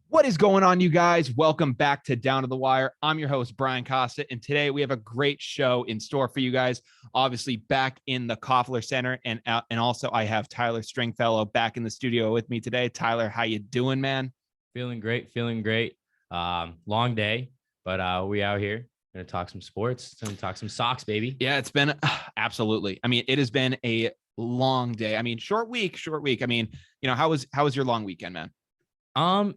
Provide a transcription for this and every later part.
What is going on, you guys? Welcome back to Down to the Wire. I'm your host, Brian Costa, and today we have a great show in store for you guys. Obviously, back in the Koffler Center, and also I have Tyler Stringfellow back in the studio with me today. Tyler, how you doing, man? Feeling great. Long day, but we out here gonna talk some sports, gonna talk some Sox, baby. Yeah, it's been absolutely. I mean, it has been a long day. I mean, short week. I mean, how was your long weekend, man?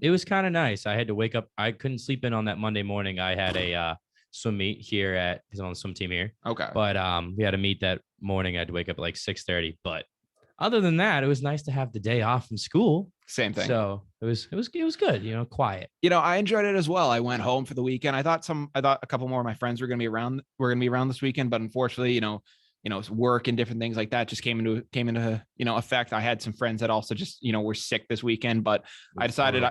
It was kind of nice. I had to wake up. I couldn't sleep in on that Monday morning. I had a swim meet here because I'm on the swim team here. Okay. But we had a meet that morning. I had to wake up at like 6:30. But other than that, it was nice to have the day off from school. Same thing. So it was good, quiet. I enjoyed it as well. I went home for the weekend. I thought a couple more of my friends were going to be around. This weekend, but unfortunately, work and different things like that just came into effect. I had some friends that also just were sick this weekend, but I decided,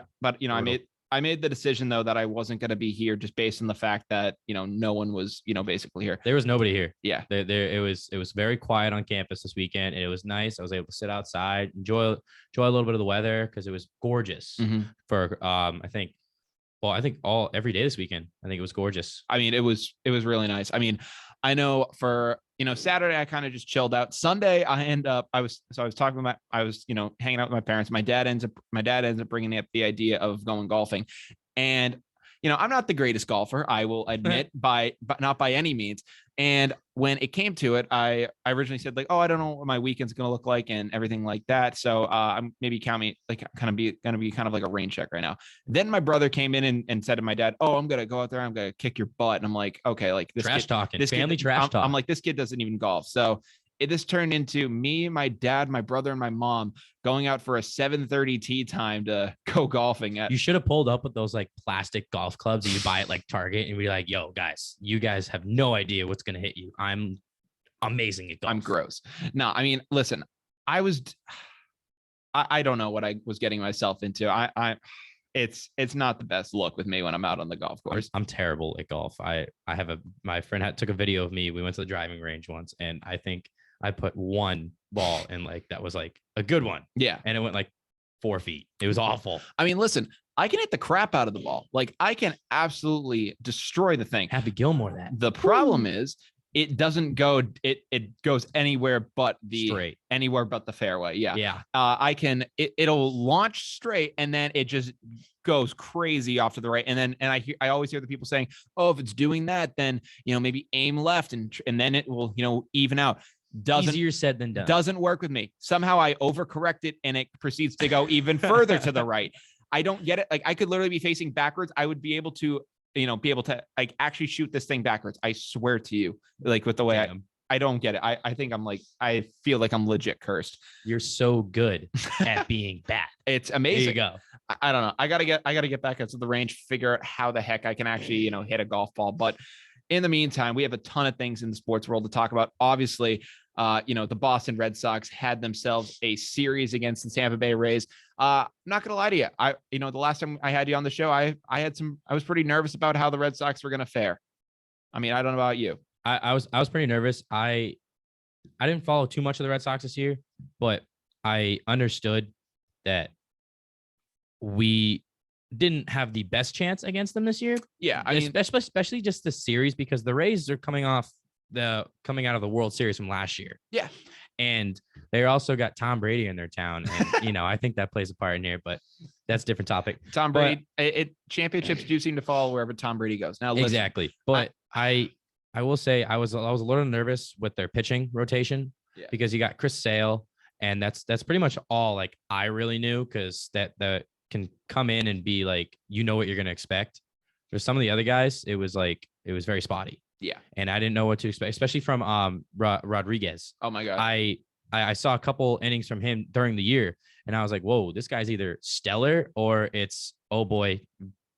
I made the decision though that I wasn't going to be here just based on the fact that no one was basically here. There was nobody here. Yeah, it was very quiet on campus this weekend, and it was nice. I was able to sit outside, enjoy a little bit of the weather because it was gorgeous for I think every day this weekend. I think it was gorgeous. I mean, it was really nice. I mean, I know for Saturday I kind of just chilled out. Sunday I was hanging out with my parents. My dad ends up bringing up the idea of going golfing, and I'm not the greatest golfer, I will admit, but not by any means. And when it came to it, I originally said like, oh, I don't know what my weekend's going to look like and everything like that. So I'm maybe going to be kind of like a rain check right now. Then my brother came in and said to my dad, oh, I'm going to go out there. I'm going to kick your butt. And I'm like, okay, like this trash talking, family trash talk. I'm like, this kid doesn't even golf. So this turned into me, my dad, my brother, and my mom going out for a 7:30 tee time to go golfing. You should have pulled up with those like plastic golf clubs that you buy at like Target and be like, yo, guys, you guys have no idea what's going to hit you. I'm amazing at golf. I'm gross. No, I mean, listen, I don't know what I was getting myself into. It's not the best look with me when I'm out on the golf course. I'm terrible at golf. My friend took a video of me. We went to the driving range once, and I think I put one ball and like that was like a good one. Yeah. And it went like 4 feet. It was awful. I mean, listen, I can hit the crap out of the ball. Like I can absolutely destroy the thing. Happy Gilmore that. The problem is it doesn't go, it goes anywhere but the fairway. Yeah. Yeah. It'll launch straight and then it just goes crazy off to the right. And I always hear the people saying, oh, if it's doing that, then, maybe aim left and then it will, even out. Easier said than done. Doesn't work with me. Somehow I overcorrect it and it proceeds to go even further to the right. I don't get it. Like I could literally be facing backwards. I would be able to, like actually shoot this thing backwards. I swear to you, like with the way I don't get it. I think I feel like I'm legit cursed. You're so good at being bad. It's amazing. There you go. I don't know. I gotta get back into the range, figure out how the heck I can actually, hit a golf ball. But in the meantime, we have a ton of things in the sports world to talk about. Obviously, the Boston Red Sox had themselves a series against the Tampa Bay Rays. I'm not gonna lie to you. The last time I had you on the show, I was pretty nervous about how the Red Sox were gonna fare. I mean, I don't know about you. I was pretty nervous. I didn't follow too much of the Red Sox this year, but I understood that we didn't have the best chance against them this year. Yeah, I mean, especially just the series because the Rays are coming out of the World Series from last year. Yeah. And they also got Tom Brady in their town. And, I think that plays a part in here, but that's a different topic. Tom Brady, championships do seem to fall wherever Tom Brady goes. Now, listen, exactly. But I will say I was a little nervous with their pitching rotation because you got Chris Sale, and that's pretty much all like I really knew because that can come in and be like, what you're going to expect. For some of the other guys, it was very spotty. Yeah. And I didn't know what to expect, especially from Rodriguez. Oh my God. I saw a couple innings from him during the year and I was like, whoa, this guy's either stellar or it's, oh boy,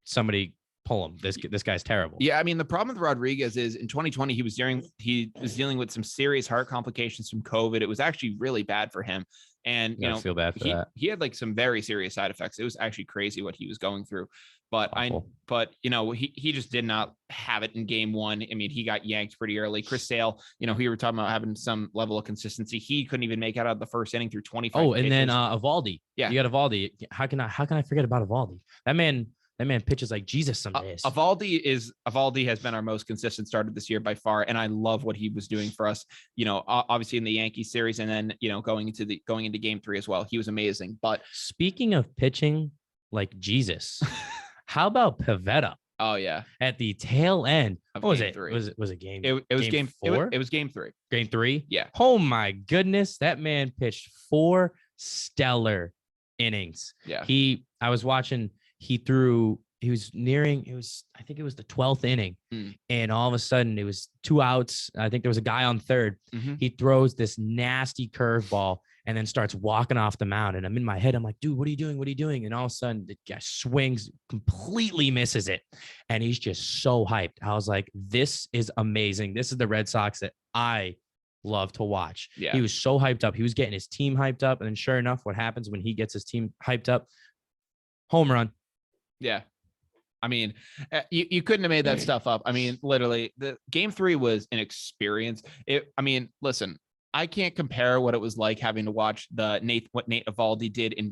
somebody pull him. This guy's terrible. Yeah, I mean, the problem with Rodriguez is in 2020 he was dealing with some serious heart complications from COVID. It was actually really bad for him, and you know, feel bad for that. He had like some very serious side effects. It was actually crazy what he was going through. But you know, he just did not have it in game one. I mean, he got yanked pretty early. Chris Sale, you know, we were talking about having some level of consistency. He couldn't even make it out of the first inning through 25. Oh, and pitches. Then Evaldi. Yeah, you got Evaldi. How can I forget about Evaldi? That man pitches like Jesus some days. Evaldi has been our most consistent starter this year by far, and I love what he was doing for us. You know, obviously in the Yankees series, and then you know going into game 3 as well. He was amazing. But speaking of pitching like Jesus. How about Pivetta? Oh yeah, at the tail end. What was it? Was it game? It was game 4. It was game 3. Game 3. Yeah. Oh my goodness, that man pitched 4 stellar innings. Yeah. I was watching. He threw. He was nearing. I think it was the 12th inning, and all of a sudden it was 2 outs. I think there was a guy on third. Mm-hmm. He throws this nasty curveball. And then starts walking off the mound. And I'm in my head. I'm like, dude, what are you doing? What are you doing? And all of a sudden, the guy swings, completely misses it. And he's just so hyped. I was like, this is amazing. This is the Red Sox that I love to watch. Yeah. He was so hyped up. He was getting his team hyped up. And then sure enough, what happens when he gets his team hyped up? Home run. Yeah. I mean, you couldn't have made that stuff up. I mean, literally, the game 3 was an experience. Listen, I can't compare what it was like having to watch what Nate Evaldi did in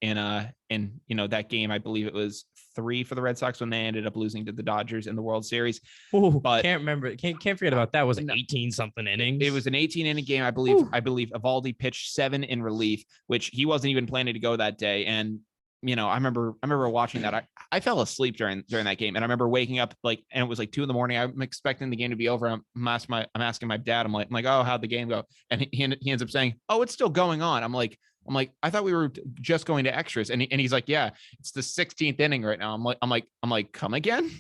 you know, that game. I believe it was 3 for the Red Sox when they ended up losing to the Dodgers in the World Series. Ooh, but can't remember. Can't forget about that. Was it 18 something innings? It was an 18 inning game. I believe Evaldi pitched 7 in relief, which he wasn't even planning to go that day. And you know, I remember watching that. I fell asleep during that game, and I remember waking up and it was like 2 a.m. I'm expecting the game to be over. I'm asking my dad. I'm like, oh, how'd the game go? And he ends up saying, oh, it's still going on. I'm like, I thought we were just going to extras, and he's like, yeah, it's the 16th inning right now. I'm like, come again?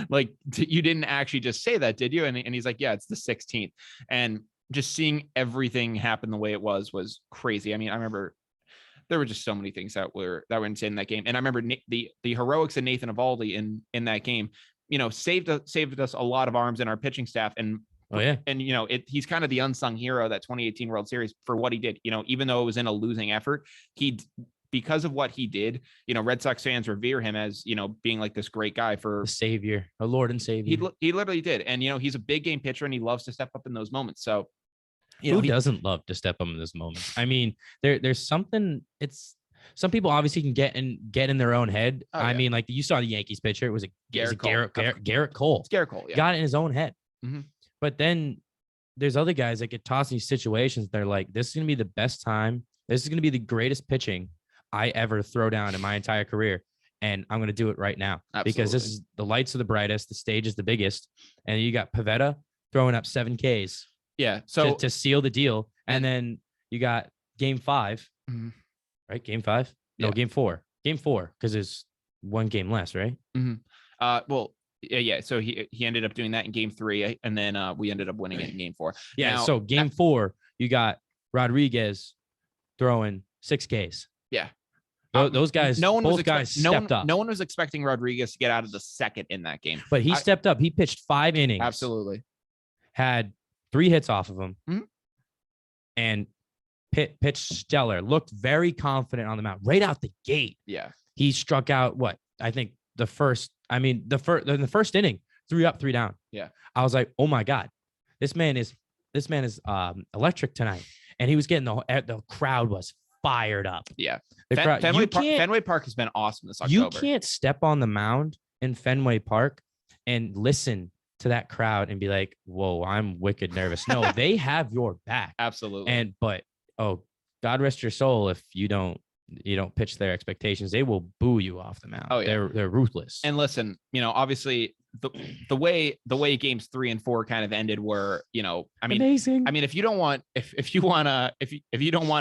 Like, you didn't actually just say that, did you? And he's like, yeah, it's the 16th. And just seeing everything happen the way it was crazy. I mean, I remember. There were just so many things that were insane in that game. And I remember the heroics of Nathan Evaldi in that game, you know, saved us a lot of arms in our pitching staff. And and you know, he's kind of the unsung hero of that 2018 World Series for what he did. You know, even though it was in a losing effort, because of what he did, you know, Red Sox fans revere him as, you know, being like this great guy for a savior, a Lord and savior. He literally did. And, you know, he's a big game pitcher and he loves to step up in those moments. So, who doesn't love to step up in this moment? I mean, there's something. Some people obviously can get in their own head. Oh, I mean, like you saw the Yankees pitcher. It was Garrett Cole. Garrett Cole. Yeah. Got it in his own head. Mm-hmm. But then there's other guys that get tossed in these situations. They're like, this is gonna be the best time. This is gonna be the greatest pitching I ever throw down in my entire career, and I'm gonna do it right now. Absolutely. Because this is the lights are the brightest, the stage is the biggest, and you got Pivetta throwing up 7 Ks. Yeah. So to seal the deal. And then you got game 5, right? Game 5? No, yeah. Game 4. Game 4, because there's 1 game less, right? Mm-hmm. Well, yeah. So he ended up doing that in game 3, and then we ended up winning it in game 4. Yeah. Now, so game 4, you got Rodriguez throwing 6 Ks. Yeah. Those guys, stepped up. No one was expecting Rodriguez to get out of the second in that game. But he stepped up. He pitched 5 innings. Absolutely. Had 3 hits off of him, and pitched stellar. Looked very confident on the mound right out the gate. Yeah, he struck out I think the first in the first inning, 3 up, 3 down. Yeah, I was like, oh my god, this man is electric tonight, and he was getting the crowd was fired up. Yeah, Fenway Park has been awesome this October. You can't step on the mound in Fenway Park and listen to that crowd and be like, whoa, I'm wicked nervous. No, they have your back. Absolutely. But God rest your soul if you don't pitch their expectations. They will boo you off the mound. Oh, yeah. They're ruthless. And listen, you know, obviously the way games 3 and 4 kind of ended were, you know, I mean, amazing. I mean, if you don't want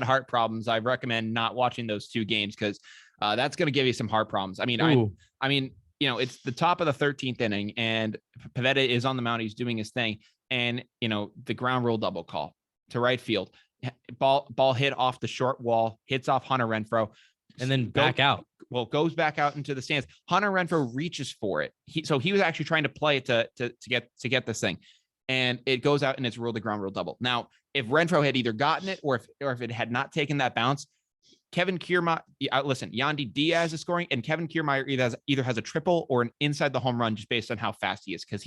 heart problems, I recommend not watching those 2 games because that's going to give you some heart problems. I mean, you know, it's the top of the 13th inning and Pivetta is on the mound. He's doing his thing. And, you know, the ground rule double call to right field, ball hit off the short wall, hits off Hunter Renfroe. and then back out. Well, goes back out into the stands. Hunter Renfroe reaches for it. He was actually trying to play it to get this thing, and it goes out and it's ruled a ground rule double. Now, if Renfroe had either gotten it or if it had not taken that bounce, Kevin Kiermaier, listen, Yandy Diaz is scoring, and Kevin Kiermaier either has a triple or an inside the home run just based on how fast he is, because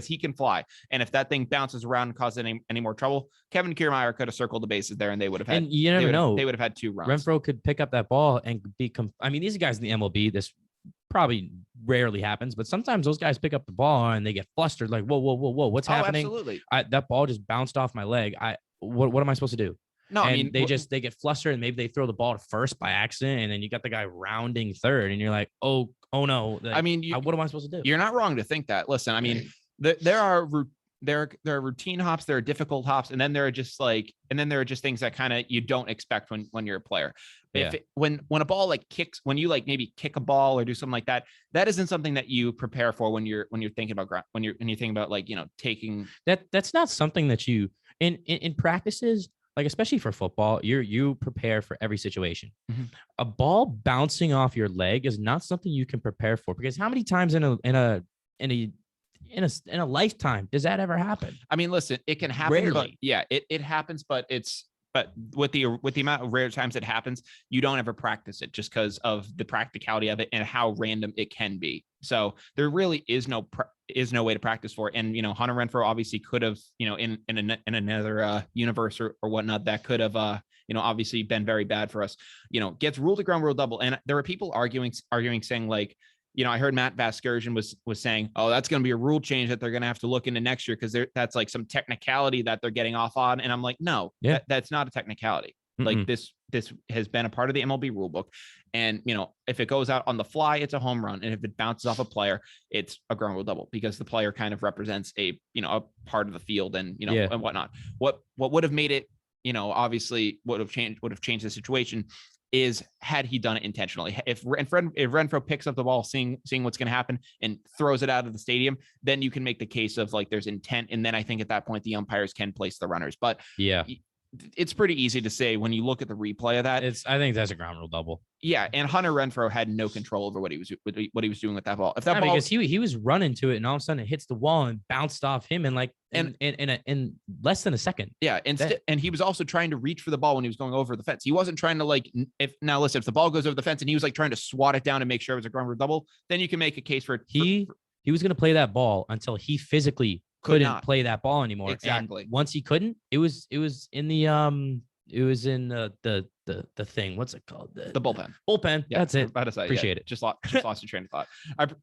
he can fly. And if that thing bounces around and causes any more trouble, Kevin Kiermaier could have circled the bases there, and they would have had. And you never know, they would have had 2 runs. Renfroe could pick up that ball and I mean, these guys in the MLB, this probably rarely happens, but sometimes those guys pick up the ball and they get flustered, like, whoa, what's happening? Absolutely. That ball just bounced off my leg. What am I supposed to do? No, and I mean, they get flustered and maybe they throw the ball to first by accident, and then you got the guy rounding third, and you're like, oh no. Like, I mean, what am I supposed to do? You're not wrong to think that. Listen, I mean, there are routine hops, there are difficult hops, and then there are just things that kind of you don't expect when you're a player. When a ball like kicks, when you like maybe kick a ball or do something like that, that isn't something that you prepare for when you're thinking about when you think about, like, taking that. That's not something that you in practices. Like, especially for football, you prepare for every situation. Mm-hmm. A ball bouncing off your leg is not something you can prepare for, because how many times in a lifetime does that ever happen? I mean, listen, it can happen. Rarely. But yeah, it happens, but with the amount of rare times it happens, you don't ever practice it just because of the practicality of it and how random it can be. So there really is no way to practice for it. And, Hunter Renfroe obviously could have, in another universe or whatnot, that could have, obviously been very bad for us, gets ruled a ground rule double. And there were people arguing saying, like, I heard Matt Vasgersian was saying, oh, that's going to be a rule change that they're going to have to look into next year, because that's like some technicality that they're getting off on. And I'm like, no, that's not a technicality. Mm-mm. Like, this has been a part of the MLB rule book. And, if it goes out on the fly, it's a home run. And if it bounces off a player, it's a ground rule double, because the player kind of represents a part of the field and, and whatnot. What would have made it, obviously would have changed the situation is had he done it intentionally. If Renfroe picks up the ball, seeing what's going to happen, and throws it out of the stadium, then you can make the case of, like, there's intent. And then I think at that point, the umpires can place the runners. But yeah, it's pretty easy to say when you look at the replay of that. I think that's a ground rule double. Yeah, and Hunter Renfroe had no control over what he was doing with that ball. If that ball, because he was running to it, and all of a sudden it hits the wall and bounced off him in less than a second. Yeah, and he was also trying to reach for the ball when he was going over the fence. He wasn't trying to, like, if the ball goes over the fence and he was like trying to swat it down and make sure it was a ground rule double, then you can make a case for he was going to play that ball until he physically couldn't play that ball anymore. Exactly. And once he couldn't, it was in the the thing. What's it called? The bullpen. Bullpen. Yeah, that's it. Appreciate it. Just lost your train of thought.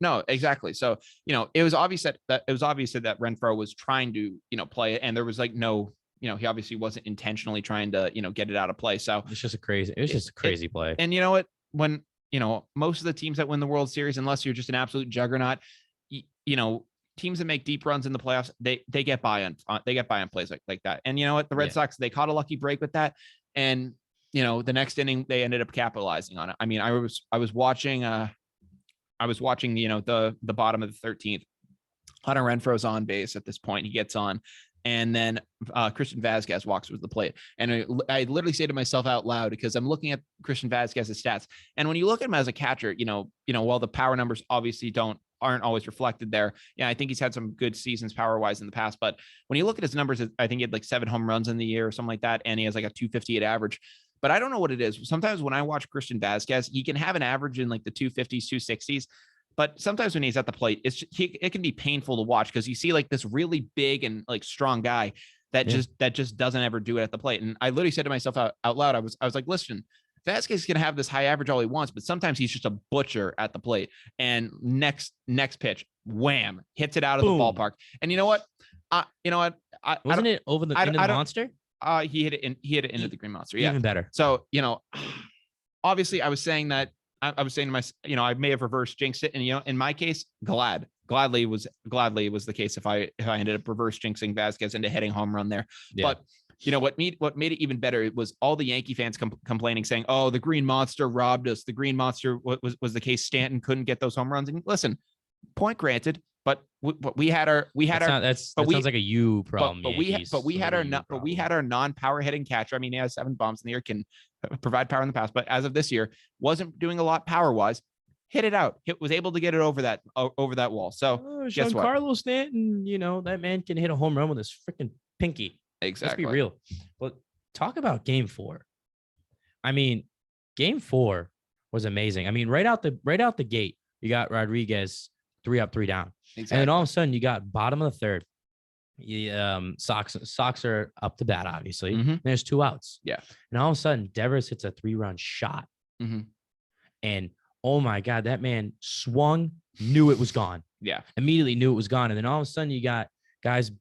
No, exactly. So, it was obvious that Renfroe was trying to, play it, and there was, like, no, he obviously wasn't intentionally trying to, get it out of play. So it was just a crazy play. And you know what? When, most of the teams that win the World Series, unless you're just an absolute juggernaut, teams that make deep runs in the playoffs, they get by on plays like that. And you know what? The Red Sox, they caught a lucky break with that. And, the next inning, they ended up capitalizing on it. I mean, I was watching, the bottom of the 13th. Hunter Renfroe's on base at this point. He gets on, and then Christian Vazquez walks with the plate. And I literally say to myself out loud, because I'm looking at Christian Vazquez's stats. And when you look at him as a catcher, while the power numbers obviously aren't always reflected there. Yeah, I think he's had some good seasons power-wise in the past, but when you look at his numbers, I think he had like 7 home runs in the year or something like that, and he has like a 258 average. But I don't know what it is. Sometimes when I watch Christian Vazquez, he can have an average in like the 250s, 260s, but sometimes when he's at the plate, it can be painful to watch, because you see like this really big and like strong guy that just doesn't ever do it at the plate. And I literally said to myself out loud, I was like, listen, Vazquez is going to have this high average all he wants, but sometimes he's just a butcher at the plate. And next pitch, wham, hits it out of the ballpark. And you know what? Wasn't it over the monster? He hit it into the green monster. Yeah, even better. So obviously, I was saying that I was saying to myself, I may have reverse jinxed it, and in my case, gladly was the case if I ended up reverse jinxing Vazquez into hitting home run there. Yeah. But what made it even better was all the Yankee fans complaining, saying, "Oh, the Green Monster robbed us. The Green Monster was the case. Stanton couldn't get those home runs." And listen, point granted, but we had our that sounds like a you problem. But we had our non-power hitting catcher. I mean, he has 7 bombs in the air, can provide power in the past, but as of this year, wasn't doing a lot power wise. Hit it out. Was able to get it over that wall. So guess what? Carlos Stanton, that man can hit a home run with his freaking pinky. Exactly. Let's be real. But talk about Game 4. I mean, Game 4 was amazing. I mean, right out the gate, you got Rodriguez 3 up, 3 down. Exactly. And then all of a sudden, you got bottom of the third. Sox are up to bat, obviously. Mm-hmm. There's 2 outs. Yeah. And all of a sudden, Devers hits a 3-run shot. Mm-hmm. And oh my God, that man swung, knew it was gone. Yeah. Immediately knew it was gone. And then all of a sudden, you got guys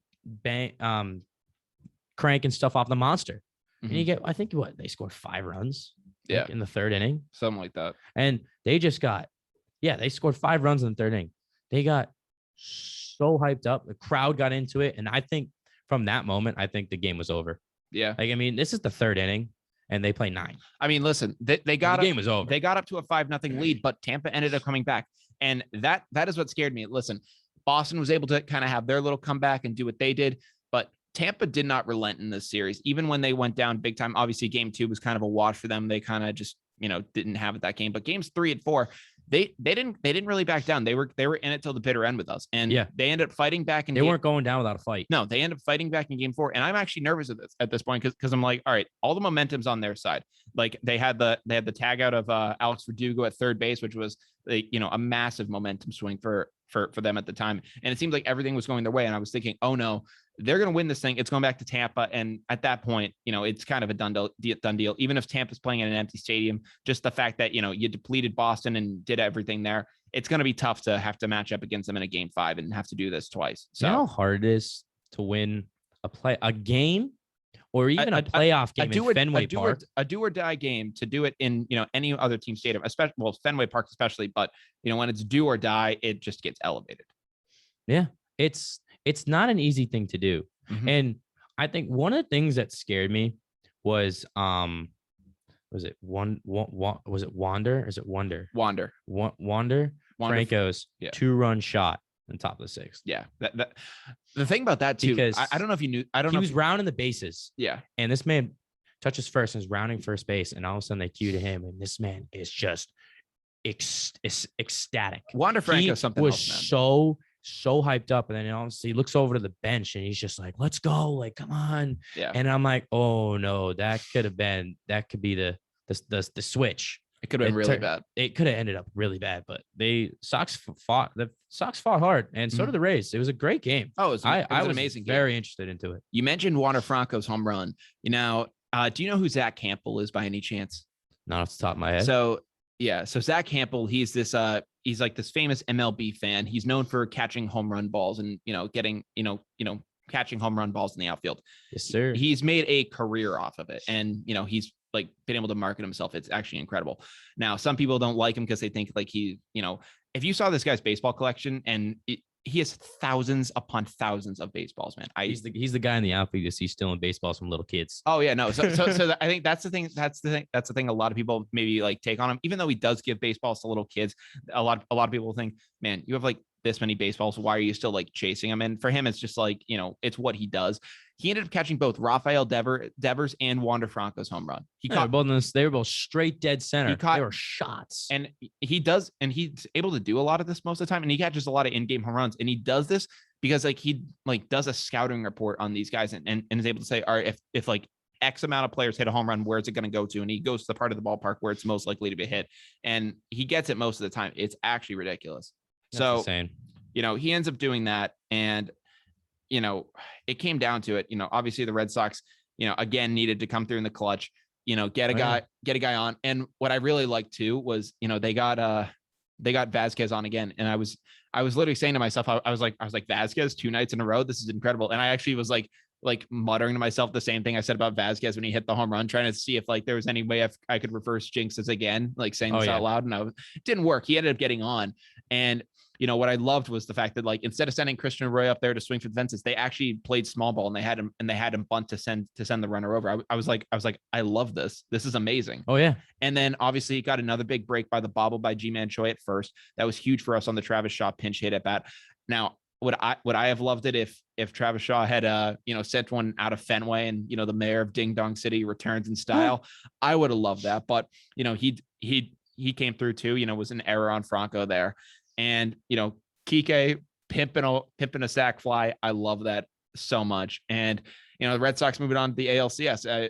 cranking stuff off the monster. Mm-hmm. And you get, I think they scored 5 runs. Yeah. In the 3rd inning. Something like that. And they just got, they scored 5 runs in the 3rd inning. They got so hyped up. The crowd got into it. And I think from that moment, I think the game was over. Yeah. Like, I mean, this is the 3rd inning and they play 9. I mean, listen, the game was over. They got up to a 5-0 lead, but Tampa ended up coming back. And that is what scared me. Listen, Boston was able to kind of have their little comeback and do what they did, but Tampa did not relent in this series. Even when they went down big time, obviously Game 2 was kind of a wash for them. They kind of just, didn't have it that game, but games 3 and 4, they didn't really back down. They were in it till the bitter end with us. And they ended up fighting back. They weren't going down without a fight. No, they ended up fighting back in Game 4. And I'm actually nervous at this point because I'm like, all right, all the momentum's on their side. Like they had the tag out of Alex Verdugo at third base, which was a massive momentum swing for them at the time. And it seemed like everything was going their way. And I was thinking, oh no, they're going to win this thing. It's going back to Tampa. And at that point, it's kind of a done deal. Even if Tampa's playing in an empty stadium, just the fact that, you depleted Boston and did everything there, it's going to be tough to have to match up against them in a Game 5 and have to do this twice. So you know how hard it is to win a game or even a playoff game in Fenway Park? A do or die game, to do it in, any other team stadium, especially, well, Fenway Park especially, but, when it's do or die, it just gets elevated. Yeah, it's not an easy thing to do. Mm-hmm. And I think one of the things that scared me was Wander? Franco's 2-run shot on top of the 6th. Yeah. The thing about that too, because I don't know if you knew, he was rounding the bases. Yeah. And this man touches first and is rounding first base. And all of a sudden they cue to him. And this man is just ecstatic. Wander Franco something was else, man. So hyped up, and then honestly he looks over to the bench and he's just like, let's go, like, come on. Yeah. And I'm like, oh no, that could be the switch. It could have been really bad. It could have ended up really bad, but the Sox fought hard, and so did the Rays. It was a great game. Oh, I was an amazing game. Very interested into it. You mentioned Wander Franco's home run. Do you know who Zach Campbell is by any chance? Not off the top of my head. So Zach Campbell, he's like this famous MLB fan. He's known for catching home run balls and, getting, catching home run balls in the outfield. Yes, sir. He's made a career off of it. And, he's like been able to market himself. It's actually incredible. Now, some people don't like him because they think like if you saw this guy's baseball collection, and he has thousands upon thousands of baseballs, man. He's the guy in the outfield you see stealing baseballs from little kids. Oh yeah, no. So I think that's the thing. That's the thing. A lot of people maybe like take on him, even though he does give baseballs to little kids. A lot of people think, man, you have like this many baseballs. Why are you still like chasing him? And for him, it's just like, it's what he does. He ended up catching both Rafael Devers and Wander Franco's home run. They were both straight dead center. They were shots. And he's able to do a lot of this most of the time. And he catches a lot of in-game home runs. And he does this because like he like does a scouting report on these guys and is able to say, all right, if like X amount of players hit a home run, where's it going to go to? And he goes to the part of the ballpark where it's most likely to be hit. And he gets it most of the time. It's actually ridiculous. That's insane. He ends up doing that. And it came down to it. Obviously the Red Sox, again, needed to come through in the clutch, get a guy on. And what I really liked too was, they got Vasquez on again. And I was literally saying to myself, I was like, Vasquez 2 nights in a row. This is incredible. And I actually was like muttering to myself the same thing I said about Vasquez when he hit the home run, trying to see if like there was any way I could reverse jinxes again, like saying this out loud. And it didn't work. He ended up getting on. And what I loved was the fact that like instead of sending Christian Roy up there to swing for the fences, they actually played small ball and they had him bunt to send the runner over. I was like, I love this. This is amazing. Oh yeah. And then obviously he got another big break by the bobble by G-Man Choi at first. That was huge for us on the Travis Shaw pinch hit at bat. Now, would I have loved it if Travis Shaw had sent one out of Fenway and the mayor of Ding Dong City returns in style? I would have loved that, but he came through too. Was an error on Franco there, and Kike pimping a sack fly. I love that so much, and the Red Sox moving on to the ALCS.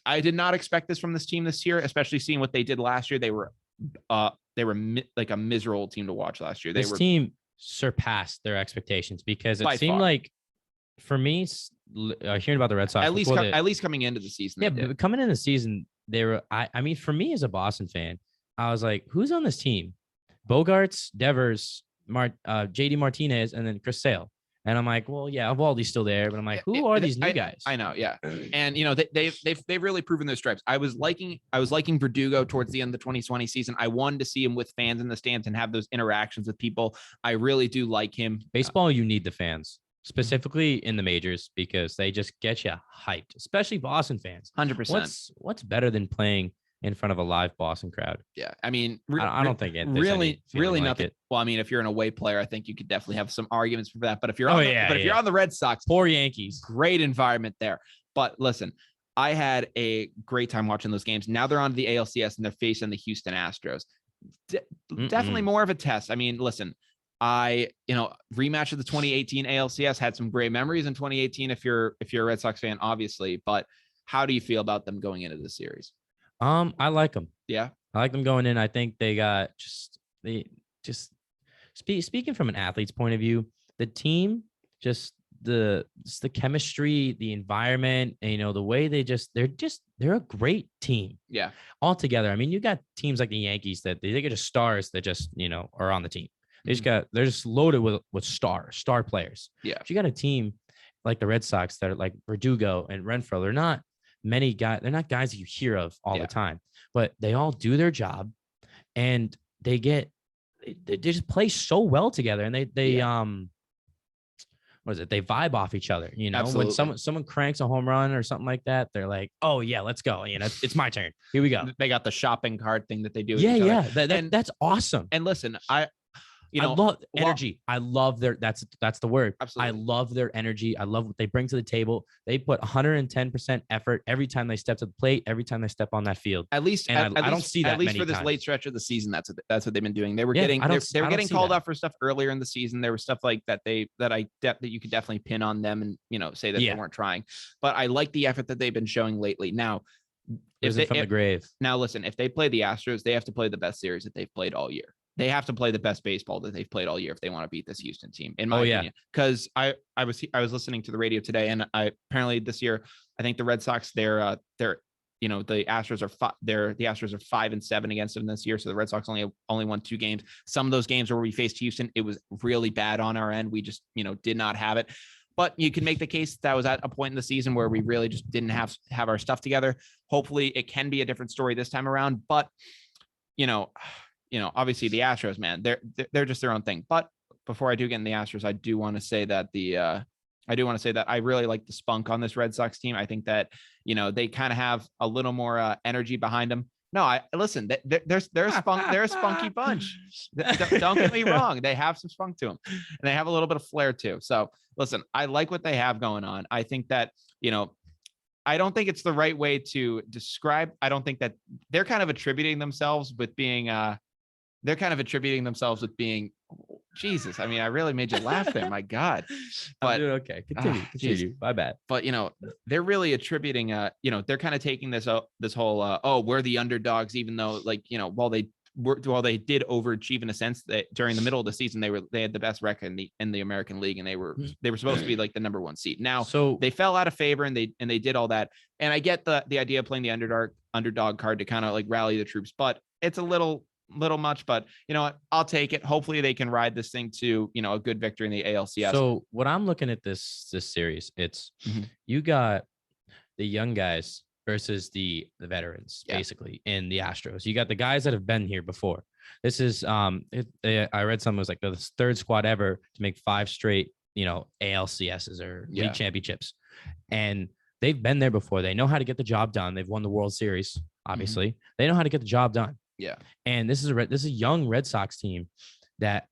I did not expect this from this team this year, especially seeing what they did last year. They were like a miserable team to watch last year. This team surpassed their expectations because it seemed like, for me, hearing about the Red Sox, at least coming into the season. Yeah, but coming into the season, they were. I mean, for me as a Boston fan, I was like, who's on this team? Bogarts, Devers, JD Martinez, and then Chris Sale. And I'm like, well, yeah, Evaldi's still there, but I'm like, who are these new guys? I know, yeah. And they've really proven their stripes. I was liking Verdugo towards the end of the 2020 season. I wanted to see him with fans in the stands and have those interactions with people. I really do like him. Baseball, you need the fans, specifically in the majors, because they just get you hyped, especially Boston fans. 100%. What's better than playing in front of a live Boston crowd? Yeah, I mean, I don't think really nothing. Like it. Well, I mean, if you're an away player, I think you could definitely have some arguments for that. But if you're if you're on the Red Sox, poor Yankees, great environment there. But listen, I had a great time watching those games. Now they're on to the ALCS and they're facing the Houston Astros. Definitely more of a test. I mean, listen, rematch of the 2018 ALCS, had some great memories in 2018. If you're a Red Sox fan, obviously, but how do you feel about them going into the series? I like them. Yeah, I like them going in. I think they got speaking from an athlete's point of view, the team, just the chemistry, the environment, and, the way they're a great team. Yeah, all together. I mean, you got teams like the Yankees that they get just stars that just are on the team. They're just loaded with star players. Yeah, but you got a team like the Red Sox that are like Verdugo and Renfroe. They're not many guys. They're not guys that you hear of all the time, but they all do their job, and they just play so well together. And they what is it? They vibe off each other. Absolutely. When someone cranks a home run or something like that, they're like, "Oh yeah, let's go." It's my turn. Here we go. They got the shopping cart thing that they do. Yeah. That's awesome. And listen, I love energy. I love that's the word. Absolutely. I love their energy. I love what they bring to the table. They put 110% effort every time they step to the plate, every time they step on that field. At least, I don't see that at least many for this times. late stretch of the season. That's what they've been doing. They were getting called out for stuff earlier in the season. There was stuff like that that you could definitely pin on them and say that they weren't trying. But I like the effort that they've been showing lately. Now, from the grave. Now listen, if they play the Astros, they have to play the best series that they've played all year. They have to play the best baseball that they've played all year if they want to beat this Houston team, in my opinion. Because I was listening to the radio today, and apparently this year, I think the Red Sox, the Astros are 5-7 against them this year. So the Red Sox only won 2 games. Some of those games where we faced Houston, it was really bad on our end. We just did not have it. But you can make the case that was at a point in the season where we really just didn't have our stuff together. Hopefully, it can be a different story this time around. But obviously the Astros, man, they're just their own thing. But before I do get in the Astros, I do want to say that I really like the spunk on this Red Sox team. I think that, they kind of have a little more energy behind them. No, listen, they're a spunky bunch. Don't get me wrong. They have some spunk to them, and they have a little bit of flair too. So listen, I like what they have going on. I think that, I don't think it's the right way to describe. I don't think that they're kind of attributing themselves with being, Jesus. I mean, I really made you laugh there. My God. But okay. Continue. My bad. But, they're really attributing, they're kind of taking this whole, we're the underdogs, even though while they did overachieve in a sense that during the middle of the season, they had the best record in the American League, and they were supposed to be like the number 1 seed. Now, so they fell out of favor, and they did all that. And I get the idea of playing the underdog card to kind of like rally the troops, but it's a little much. But you know what? I'll take it. Hopefully they can ride this thing to a good victory in the ALCS. So what I'm looking at this series, it's you got the young guys versus the veterans, basically, in the Astros. You got the guys that have been here before. This is I read something was like the 3rd squad ever to make 5 straight ALCSs or league championships, and they've been there before. They know how to get the job done. They've won the World Series, obviously. They know how to get the job done. Yeah. And this is a young Red Sox team that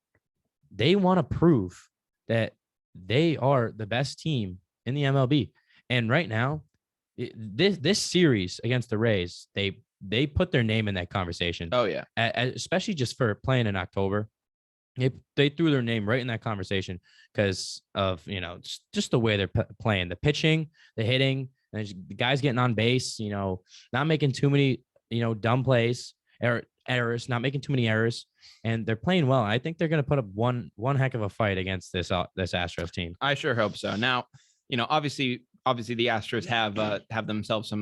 they want to prove that they are the best team in the MLB. And right now, this series against the Rays, they put their name in that conversation. Oh yeah, especially just for playing in October. They threw their name right in that conversation because of just the way they're playing, the pitching, the hitting, and the guys getting on base. Not making too many dumb plays, errors, not making too many errors, and they're playing well. I think they're going to put up one heck of a fight against this Astros team. I sure hope so. Now, obviously the Astros have themselves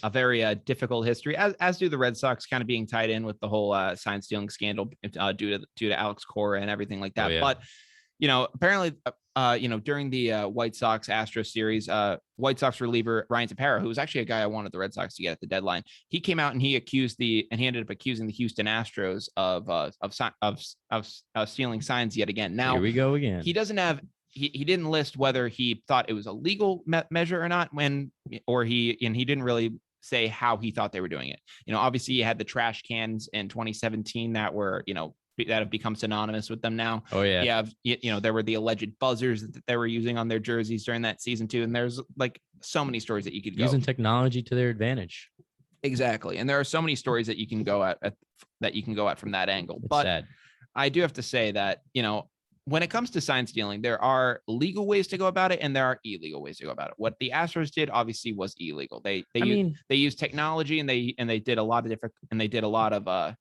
a very difficult history, as do the Red Sox, kind of being tied in with the whole sign stealing scandal due to Alex Cora and everything like that. Oh, yeah. But apparently during the White Sox Astros series, White Sox reliever Ryan Tepera, who was actually a guy I wanted the Red Sox to get at the deadline, he came out and he ended up accusing the Houston Astros of stealing signs yet again. Now here we go again. He doesn't have. He didn't list whether he thought it was a legal measure or not he didn't really say how he thought they were doing it. Obviously you had the trash cans in 2017 that were, that have become synonymous with them now. Oh yeah. There were the alleged buzzers that they were using on their jerseys during that season too. And there's like so many stories that you could go. Using technology to their advantage. Exactly. And there are so many stories that you can go at from that angle. It's but sad. I do have to say that, when it comes to sign stealing, there are legal ways to go about it and there are illegal ways to go about it. What the Astros did obviously was illegal. They used technology and they did a lot of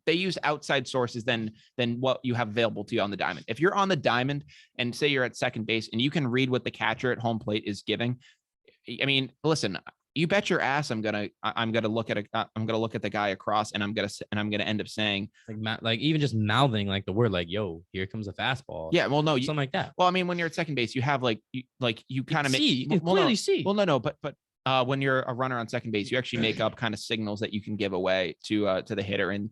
they use outside sources than what you have available to you on the diamond. If you're on the diamond and say you're at second base and you can read what the catcher at home plate is giving, I mean, listen, you bet your ass I'm gonna look at the guy across and I'm gonna end up saying like even just mouthing like the word like, yo, here comes a fastball. Yeah, well, no, something like that. Well, I mean, when you're at second base, you have you kind of see, you can clearly see. Well, no, but when you're a runner on second base, you actually make up kind of signals that you can give away to the hitter and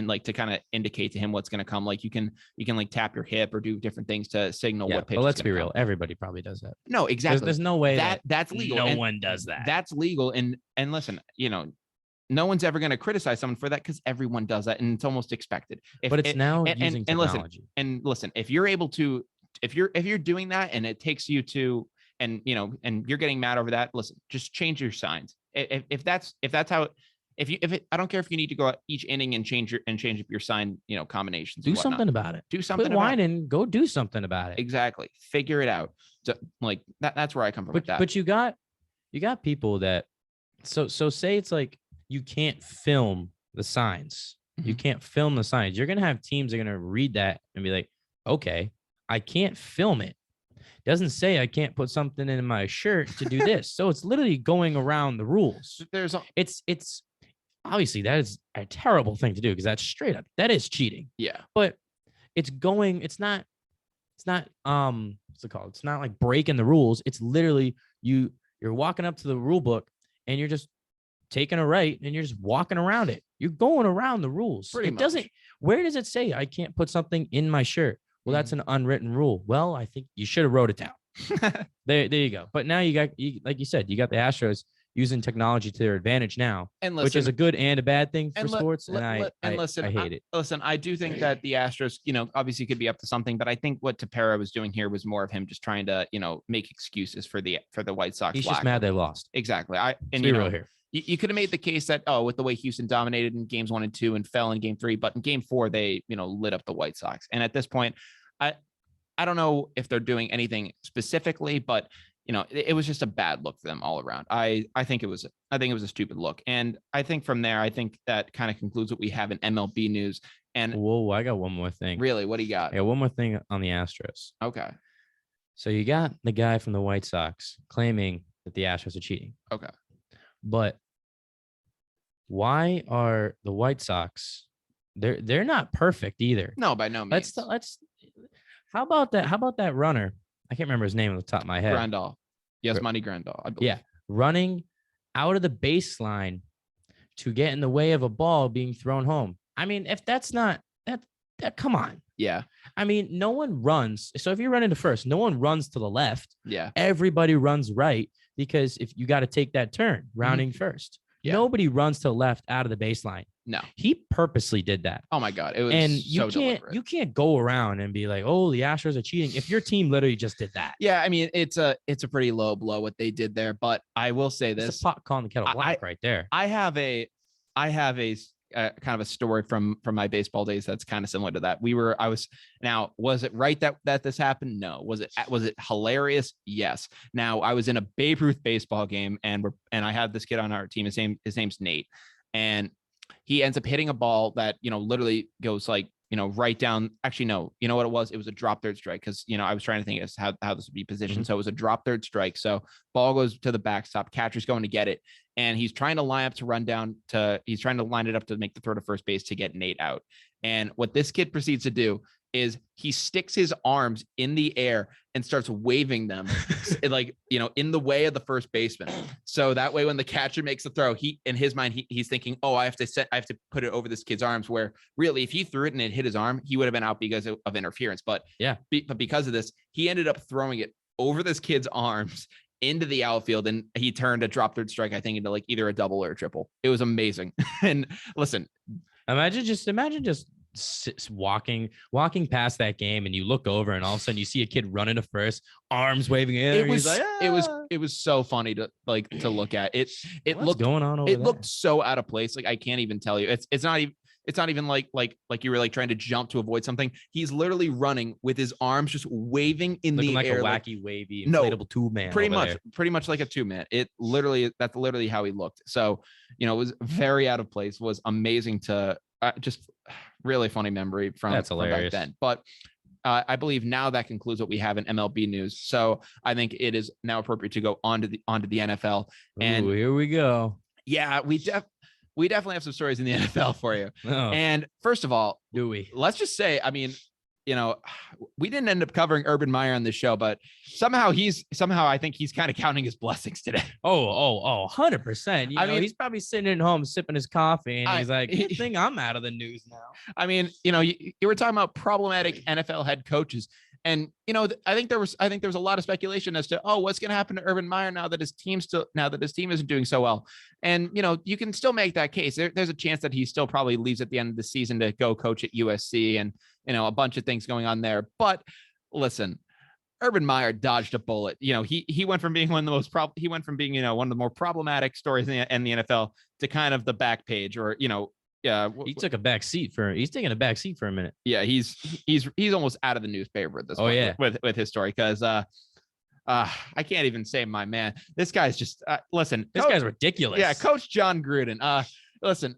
like to kind of indicate to him what's going to come. Like you can like tap your hip or do different things to signal what pitch. But let's be real, everybody probably does that. No, exactly. There's no way that's legal. No one does that. That's legal. And listen, no one's ever going to criticize someone for that because everyone does that and it's almost expected. But it's now using technology. Listen, if you're able to, if you're doing that and it takes you to. And you're getting mad over that. Listen, just change your signs. If that's how, I don't care if you need to go out each inning and change up your sign, combinations. Do something about it. Do something. Quit whining. Go do something about it. Exactly. Figure it out. So like that's where I come from with that. But you got people that. So say it's like you can't film the signs. Mm-hmm. You can't film the signs. You're gonna have teams that are gonna read that and be like, okay, I can't film it. Doesn't say I can't put something in my shirt to do this. So it's literally going around the rules. It's obviously that is a terrible thing to do because that's straight up, that is cheating. Yeah. But it's not what's it called? It's not like breaking the rules. It's literally you're walking up to the rule book and you're just taking a right and you're just walking around it. You're going around the rules. Where does it say I can't put something in my shirt? Well, that's an unwritten rule. Well, I think you should have wrote it down. There you go. But now like you said, you got the Astros using technology to their advantage now, which is a good and a bad thing for sports. I hate it. Listen, I do think that the Astros, obviously could be up to something, but I think what Tepera was doing here was more of him just trying to, make excuses for the White Sox. He's just mad they lost. Exactly. Real here. You could have made the case that, with the way Houston dominated in games 1 and 2 and fell in game 3, but in game 4, they, lit up the White Sox. And at this point, I don't know if they're doing anything specifically, but it was just a bad look for them all around. I think it was a stupid look. And I think from there, I think that kind of concludes what we have in MLB news. And whoa, I got one more thing. Really? What do you got? I got one more thing on the Astros. Okay. So you got the guy from the White Sox claiming that the Astros are cheating. Okay. But why are the White Sox? They're not perfect either. No, by no means. Let's. How about that runner? I can't remember his name on the top of my head. Grandal. Yasmani Grandal, I believe. Yeah, running out of the baseline to get in the way of a ball being thrown home. I mean, if that's not that, come on. Yeah. I mean, no one runs. So if you're running to first, no one runs to the left. Yeah. Everybody runs right because if you got to take that turn, rounding first. Yeah. Nobody runs to the left out of the baseline. No. He purposely did that. Oh my God. It was and deliberate. you can't go around and be like, oh, the Astros are cheating if your team literally just did that. Yeah, I mean, it's a pretty low blow what they did there, but I will say this. It's a pot calling the kettle black right there. I have a kind of a story from my baseball days that's kind of similar to that. Was it right that this happened? No. Was it hilarious? Yes. Now, I was in a Babe Ruth baseball game, and I had this kid on our team. His name's Nate, and he ends up hitting a ball that literally goes like right down. Actually, no. You know what it was? It was a drop third strike, because I was trying to think as how this would be positioned. So it was a drop third strike. So ball goes to the backstop. Catcher's going to get it, and he's trying to line it up to make the throw to first base to get Nate out. And what this kid proceeds to do is he sticks his arms in the air and starts waving them like, in the way of the first baseman. So that way, when the catcher makes the throw, in his mind, he's thinking, oh, I have to put it over this kid's arms, where really, if he threw it and it hit his arm, he would have been out because of interference. But yeah, but because of this, he ended up throwing it over this kid's arms into the outfield, and he turned a drop third strike, I think, into like either a double or a triple. It was amazing. And listen, imagine just walking past that game, and you look over, and all of a sudden you see a kid running to first, arms waving in. It was so funny to look at. It What's looked going on over it there? Looked so out of place. Like, I can't even tell you. It's not even like you were like trying to jump to avoid something. He's literally running with his arms just waving in looking the like air, a wacky wavy inflatable two man. Pretty much like a two man. That's literally how he looked. So it was very out of place. Was amazing to just really funny memory from back then. But I believe now that concludes what we have in MLB news. So I think it is now appropriate to go onto the NFL. And here we go. Yeah, we definitely have some stories in the NFL for you. Oh. And first of all, do we? Let's just say, I mean, we didn't end up covering Urban Meyer on this show, but somehow I think he's kind of counting his blessings today. 100%. I mean, he's probably sitting at home sipping his coffee, and he's like, "Good thing I'm out of the news now." I mean, you were talking about problematic NFL head coaches, and I think there was a lot of speculation as to what's going to happen to Urban Meyer now that his team isn't doing so well. And you can still make that case. There's a chance that he still probably leaves at the end of the season to go coach at USC, and a bunch of things going on there. But listen, Urban Meyer dodged a bullet. He went from being one of the more problematic stories in the NFL to kind of the back page, or yeah, he's taking a back seat for a minute. Yeah, he's almost out of the newspaper at this point. Yeah, with his story, because I can't even say my man. This guy's just listen. This guy's ridiculous. Yeah, Coach Jon Gruden. Listen,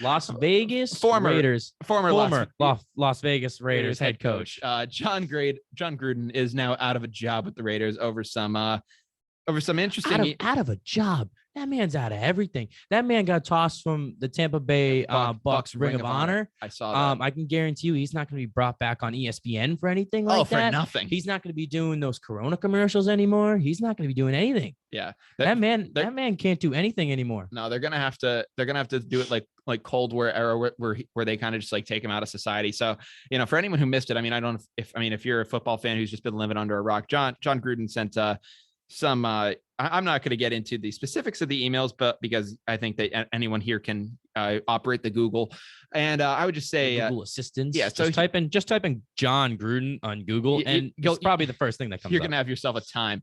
Las Vegas Raiders, former Las Vegas Raiders head coach. Jon Gruden is now out of a job with the Raiders over some interesting out of a job. That man's out of everything. That man got tossed from the Tampa Bay Bucks Ring of Honor. I saw that. I can guarantee you he's not going to be brought back on ESPN for anything like that. For nothing. He's not going to be doing those Corona commercials anymore. He's not going to be doing anything. Yeah. That man can't do anything anymore. No, they're going to have to do it like Cold War era where they kind of just like take him out of society. So, for anyone who missed it, I mean, if you're a football fan who's just been living under a rock, Jon Gruden sent some I'm not going to get into the specifics of the emails, but because I think that anyone here can operate the Google, and I would just say Google assistance. Yeah, so type in Jon Gruden on Google, and it's probably the first thing that comes. You're going to have yourself a time.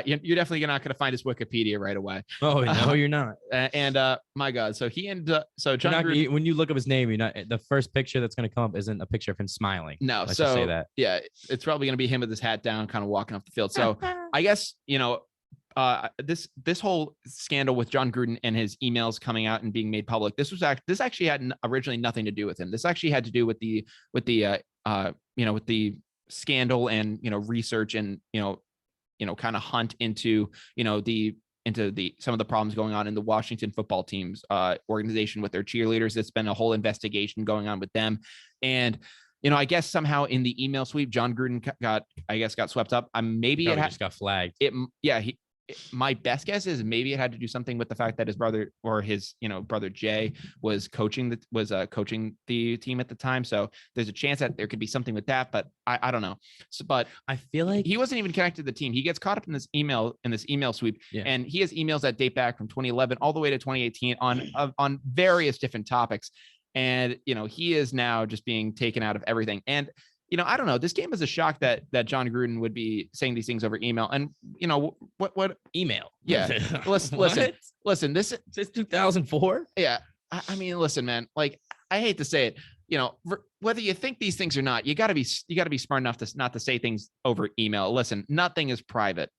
You're definitely not going to find his Wikipedia right away. Oh no, you're not. And my God, so he ended up. So Jon Gruden, when you look up his name, you're not. The first picture that's going to come up isn't a picture of him smiling. No, Let's so just say that. Yeah, it's probably going to be him with his hat down, kind of walking off the field. So I guess this whole scandal with Jon Gruden and his emails coming out and being made public, this actually had originally nothing to do with him. This actually had to do with the scandal and research and kind of hunt into some of the problems going on in the Washington football team's organization with their cheerleaders. It's been a whole investigation going on with them, and I guess somehow in the email sweep, Jon Gruden got swept up. Maybe it just got flagged. my best guess is maybe it had to do something with the fact that his brother or his, brother Jay was coaching the team at the time. So there's a chance that there could be something with that, but I don't know. So, but I feel like he wasn't even connected to the team. He gets caught up in this email sweep, and he has emails that date back from 2011 all the way to 2018 on various different topics. And, he is now just being taken out of everything. And, I don't know. This game is a shock that Jon Gruden would be saying these things over email. And what email? Yeah, listen. This is 2004. Yeah, I mean, listen, man. Like, I hate to say it. Whether you think these things or not, you got to be smart enough to not to say things over email. Listen, nothing is private.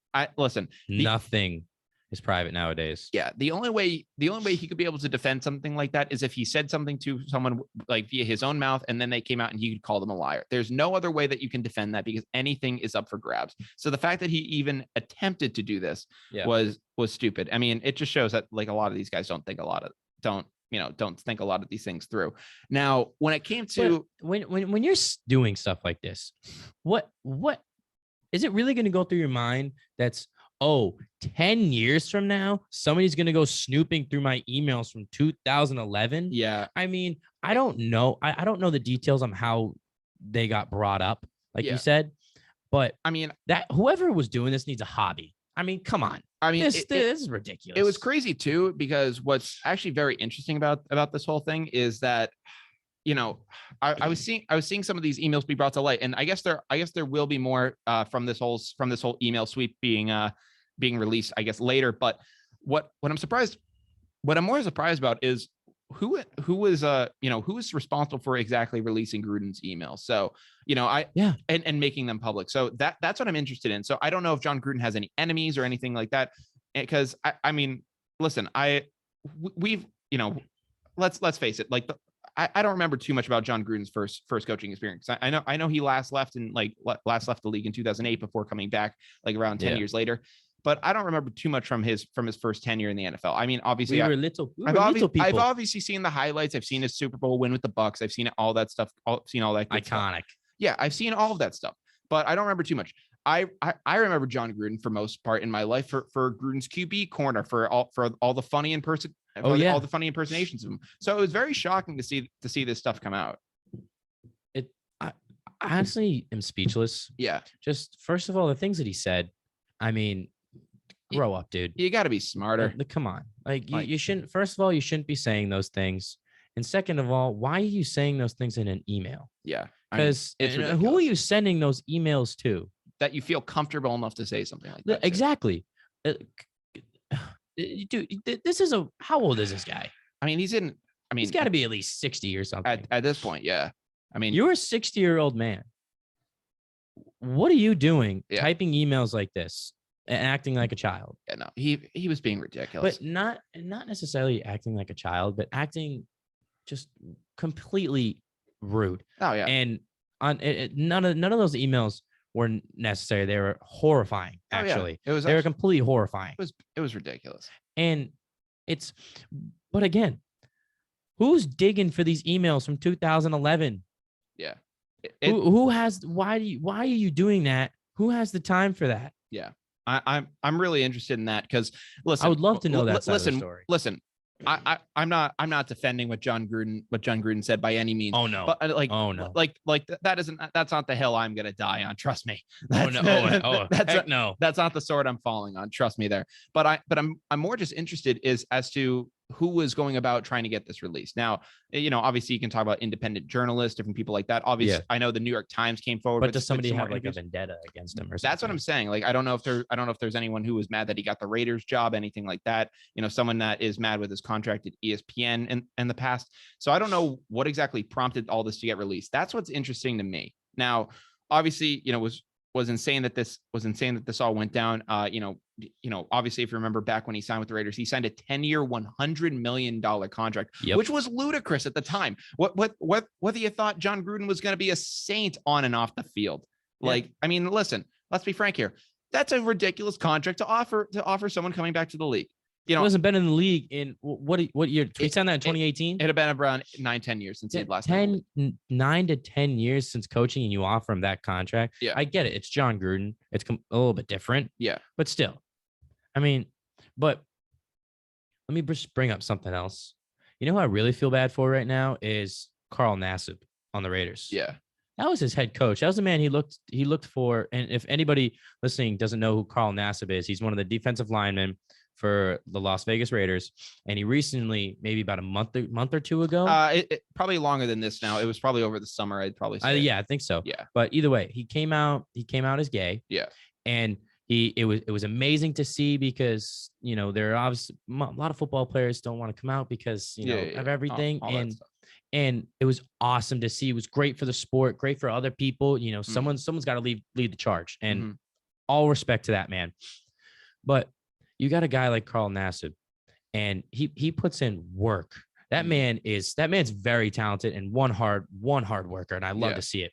Nothing is private nowadays. Yeah, the only way he could be able to defend something like that is if he said something to someone like via his own mouth, and then they came out and he could call them a liar. There's no other way that you can defend that because anything is up for grabs. So the fact that he even attempted to do this was stupid. I mean, it just shows that like a lot of these guys don't think a lot of these things through. Now, when it came to when you're doing stuff like this, what is it really going to go through your mind? That's 10 years from now, somebody's going to go snooping through my emails from 2011. Yeah. I mean, I don't know. I don't know the details on how they got brought up, like you said, but I mean, that whoever was doing this needs a hobby. I mean, come on. I mean, this is ridiculous. It was crazy too, because what's actually very interesting about this whole thing is that, I was seeing some of these emails be brought to light, and I guess there will be more from this whole email sweep being released, I guess, later. But what I'm more surprised about is who is responsible for exactly releasing Gruden's emails. So, and making them public. So that's what I'm interested in. So I don't know if Jon Gruden has any enemies or anything like that, because I mean, listen, let's face it, like I don't remember too much about Jon Gruden's first coaching experience. I know he last left the league in 2008 before coming back like around 10 years later. But I don't remember too much from his first tenure in the NFL. I mean, obviously, I've obviously seen the highlights. I've seen his Super Bowl win with the Bucks. I've seen all that stuff. Seen all that iconic stuff. Yeah, I've seen all of that stuff, but I don't remember too much. I remember Jon Gruden for most part in my life for Gruden's QB corner, for all the funny all the funny impersonations of him. So it was very shocking to see this stuff come out. I honestly am speechless. Yeah. Just first of all, the things that he said. I mean, grow up, dude. You got to be smarter. Come on. Like you shouldn't, first of all, you shouldn't be saying those things. And second of all, why are you saying those things in an emael? Yeah. Because who are you sending those emails to? That you feel comfortable enough to say something like that. Exactly. Dude, how old is this guy? I mean, he's got to be at least 60 or something. At this point, yeah. I mean, you're a 60-year-old man. What are you doing typing emails like this and acting like a child? Yeah, no, he was being ridiculous. But not necessarily acting like a child, but acting just completely rude. Oh yeah. And none of those emails were necessary. They were horrifying, actually. Oh, yeah. They were completely horrifying. It was ridiculous. And but again, who's digging for these emails from 2011? Yeah. Who has, why are you doing that? Who has the time for that? Yeah. I'm really interested in that, because listen, I would love to know that side of the story. Listen, I'm not defending what Jon Gruden said by any means. Oh no. But that's not the hill I'm gonna die on. Trust me. That's not the sword I'm falling on. Trust me there. But I'm more just interested as to who was going about trying to get this released. Now, obviously you can talk about independent journalists, different people like that. Obviously, I know the New York Times came forward. But does somebody have like a vendetta against him or something? That's what I'm saying. Like, I don't know if there's anyone who was mad that he got the Raiders job, anything like that. Someone that is mad with his contract at ESPN in the past. So I don't know what exactly prompted all this to get released. That's what's interesting to me. Now, obviously, was insane that this all went down. Obviously, if you remember back when he signed with the Raiders, he signed a 10-year, $100 million contract, which was ludicrous at the time. Whether you thought Jon Gruden was going to be a saint on and off the field. Like, I mean, listen, let's be frank here. That's a ridiculous contract to offer someone coming back to the league. He hasn't been in the league in what year? He signed that in 2018. It had been around 9-10 years since he'd last 9 to 10 years since coaching, and you offer him that contract. Yeah, I get it. It's Jon Gruden. It's a little bit different. Yeah, but still, I mean, but let me just bring up something else. You know who I really feel bad for right now is Carl Nassib on the Raiders. Yeah. That was his head coach. That was the man he looked for. And if anybody listening doesn't know who Carl Nassib is, he's one of the defensive linemen for the Las Vegas Raiders. And he recently, maybe about a month or two ago. It probably longer than this now. It was probably over the summer, I'd probably say. Yeah, I think so. Yeah. But either way, he came out as gay. Yeah. And it was amazing to see because, there are obviously a lot of football players don't want to come out because, of everything. All and it was awesome to see. It was great for the sport, great for other people. Someone's got to lead the charge, and all respect to that man. But you got a guy like Carl Nassib, and he puts in work. That man's very talented and one hard worker, and I love to see it.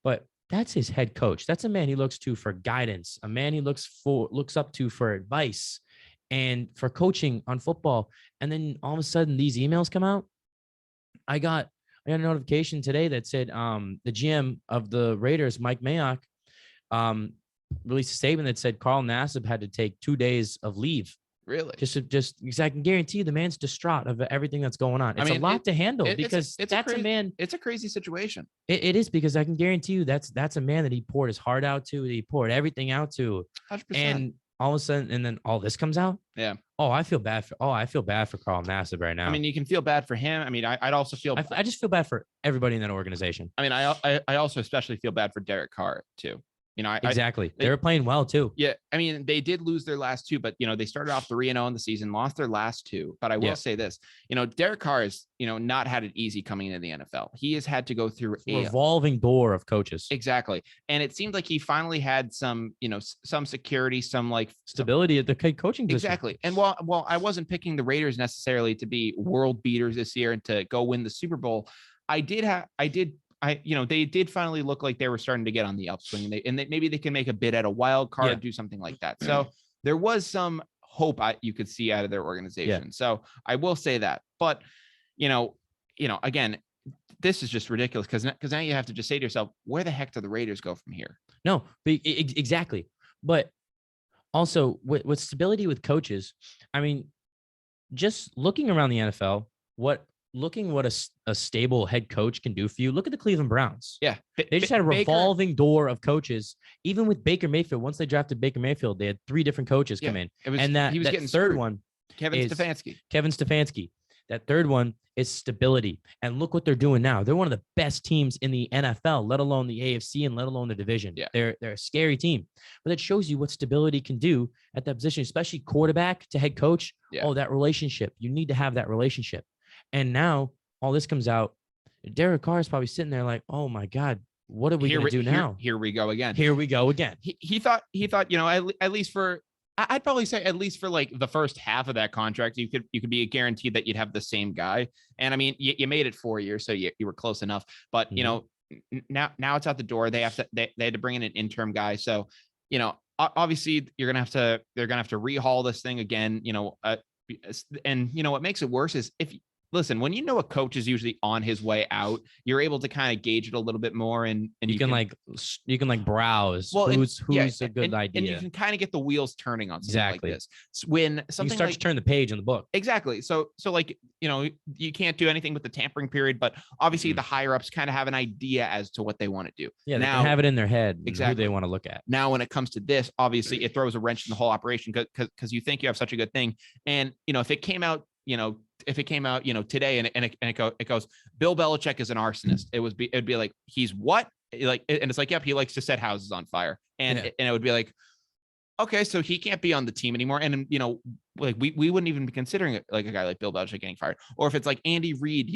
But that's his head coach. That's a man he looks to for guidance, a man he looks up to for advice and for coaching on football. And then all of a sudden these emails come out. I got a notification today that said the GM of the Raiders, Mike Mayock, released a statement that said Carl Nassib had to take 2 days of leave. Really? Just because I can guarantee you the man's distraught of everything that's going on. It's a lot to handle because that's a man. It's a crazy situation. It is, because I can guarantee you that's a man that he poured his heart out to. That he poured everything out to. 100%. And all of a sudden, and then all this comes out. Yeah. I feel bad for Carl Nassib right now. I mean, you can feel bad for him. I mean, I'd also feel. I just feel bad for everybody in that organization. I mean, I also especially feel bad for Derek Carr too. Exactly. They were playing well too. Yeah. I mean, they did lose their last two, but they started off 3-0 in the season, lost their last two. But I will say this, Derek Carr has, not had it easy coming into the NFL. He has had to go through a revolving door of coaches. Exactly. And it seemed like he finally had some, some security, some like stability at the coaching position. Exactly. And while I wasn't picking the Raiders necessarily to be world beaters this year and to go win the Super Bowl, they did finally look like they were starting to get on the upswing, and maybe they can make a bid at a wild card, do something like that. So there was some hope you could see out of their organization. Yeah. So I will say that, but again, this is just ridiculous because now you have to just say to yourself, where the heck do the Raiders go from here? No, exactly. But also with stability with coaches, I mean, just looking around the NFL, what a stable head coach can do for you. Look at the Cleveland Browns. Yeah. They just had a revolving door of coaches. Even with Baker Mayfield, once they drafted Baker Mayfield, they had 3 different coaches come in. He was getting third screwed. One, Kevin Stefanski. That third one is stability. And look what they're doing now. They're one of the best teams in the NFL, let alone the AFC and let alone the division. Yeah. They're a scary team. But that shows you what stability can do at that position, especially quarterback to head coach. Yeah. Oh, that relationship. You need to have that relationship. And now all this comes out. Derek Carr is probably sitting there like, oh my God, what are we going to do now? Here we go again. He thought, at least for, I'd probably say at least for like the first half of that contract, you could be guaranteed that you'd have the same guy. And I mean, you made it 4 years, so you were close enough, but now it's out the door. They had to bring in an interim guy. So, obviously they're going to have to rehaul this thing again, and what makes it worse is listen, when a coach is usually on his way out, you're able to kind of gauge it a little bit more, and you can browse who's a good idea, and you can kind of get the wheels turning on something like this. When something you start to turn the page in the book, exactly. So like you can't do anything with the tampering period, but obviously the higher ups kind of have an idea as to what they want to do. Yeah, now they can have it in their head exactly who they want to look at. Now, when it comes to this, obviously it throws a wrench in the whole operation because you think you have such a good thing, and if it came out today and it goes, Bill Belichick is an arsonist. It'd be like, he's what? Like, and it's like, yep, he likes to set houses on fire. And it would be like, okay, so he can't be on the team anymore. And like we wouldn't even be considering it, like a guy like Bill Belichick getting fired. Or if it's like Andy Reid,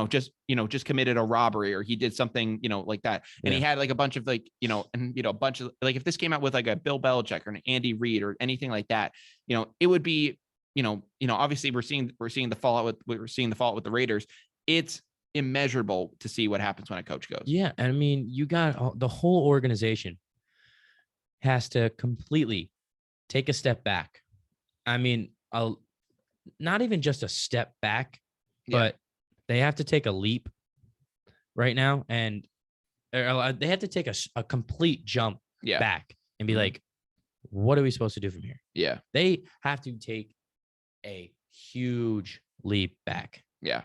just committed a robbery, or he did something, like that. And he had like a bunch of like, a bunch of like, if this came out with like a Bill Belichick or an Andy Reid or anything like that, it would be, obviously we're seeing the fallout with the Raiders. It's immeasurable to see what happens when a coach goes. Yeah. And I mean, you got the whole organization has to completely take a step back. I mean, not even just a step back, but they have to take a leap right now. And they have to take a complete jump back and be like, what are we supposed to do from here? Yeah. They have to take a huge leap back. Yeah.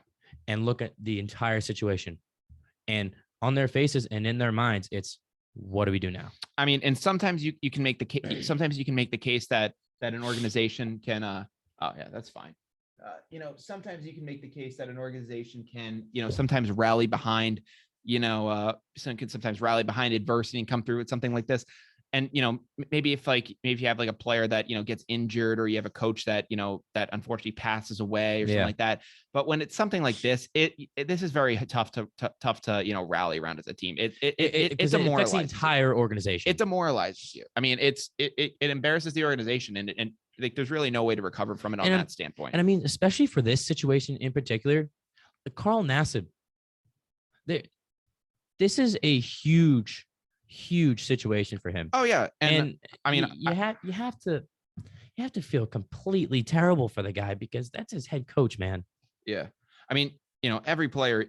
And look at the entire situation. And on their faces and in their minds, it's, what do we do now? I mean, and sometimes you can make the case. Sometimes you can make the case that an organization can. Oh yeah, that's fine. Sometimes you can make the case that an organization can, sometimes rally behind, sometimes rally behind adversity and come through with something like this. And, maybe if you have like a player that, gets injured, or you have a coach that, that unfortunately passes away or something like that. But when it's something like this, this is very tough to rally around as a team. It demoralizes the entire organization. It demoralizes you. I mean, it embarrasses the organization, and like, there's really no way to recover from it on that standpoint. And I mean, especially for this situation in particular, Carl Nassib, this is a huge situation for him. Oh yeah. And I mean, you have to feel completely terrible for the guy, because that's his head coach, man. Yeah. I mean, every player